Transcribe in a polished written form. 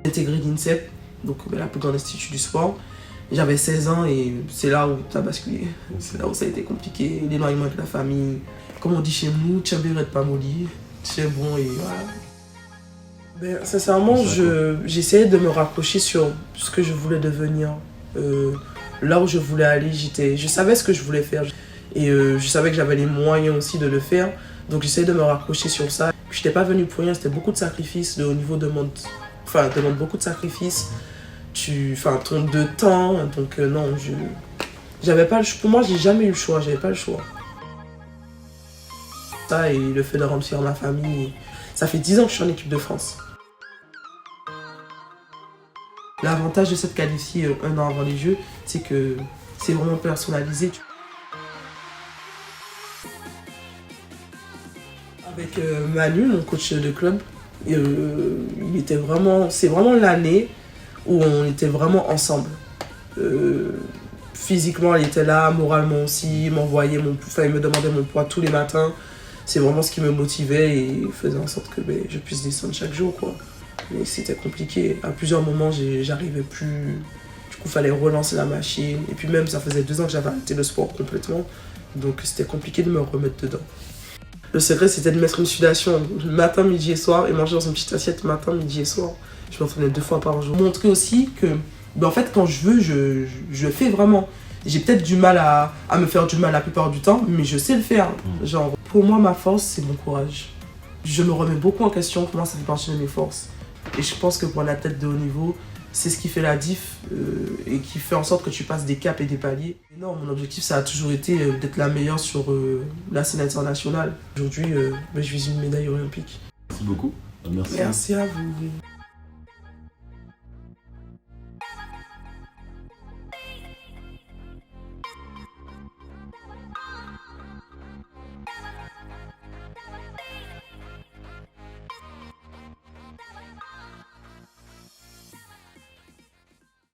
J'ai intégré l'INSEP, donc la plus grande institut du sport. J'avais 16 ans et c'est là où ça a basculé. C'est là où ça a été compliqué, l'éloignement avec la famille. Comme on dit chez nous, tu ne pas molli, tu es bon et voilà. Ben, sincèrement, j'essayais de me rapprocher sur ce que je voulais devenir. Là où je voulais aller, je savais ce que je voulais faire. Et je savais que j'avais les moyens aussi de le faire. Donc j'essayais de me rapprocher sur ça. Je n'étais pas venu pour rien, c'était beaucoup de sacrifices. Le haut niveau demande beaucoup de sacrifices. De temps. Donc non, j'avais pas le choix. Pour moi, j'ai jamais eu le choix, j'avais pas le choix. Ça et le fait de remplir ma famille, ça fait 10 ans que je suis en équipe de France. L'avantage de s'être qualifié un an avant les Jeux, c'est que c'est vraiment personnalisé. Avec Manu, mon coach de club, c'est vraiment l'année où on était vraiment ensemble. Physiquement, il était là, moralement aussi, il me demandait mon poids tous les matins. C'est vraiment ce qui me motivait et faisait en sorte que je puisse descendre chaque jour, quoi. Mais c'était compliqué. À plusieurs moments, j'arrivais plus. Du coup, il fallait relancer la machine. Et puis même, ça faisait 2 ans que j'avais arrêté le sport complètement. Donc, c'était compliqué de me remettre dedans. Le secret, c'était de mettre une sudation matin, midi et soir et manger dans une petite assiette matin, midi et soir. Je m'entraînais 2 fois par jour. Montrer aussi que, en fait, quand je veux, je fais vraiment. J'ai peut-être du mal à me faire du mal la plupart du temps, mais je sais le faire. Genre, pour moi, ma force, c'est mon courage. Je me remets beaucoup en question, pour moi, ça fait partie de mes forces. Et je pense que pour un athlète de haut niveau, c'est ce qui fait la diff et qui fait en sorte que tu passes des caps et des paliers. Et non, mon objectif, ça a toujours été d'être la meilleure sur la scène internationale. Aujourd'hui, je vise une médaille olympique. Merci beaucoup. Merci. Merci à vous.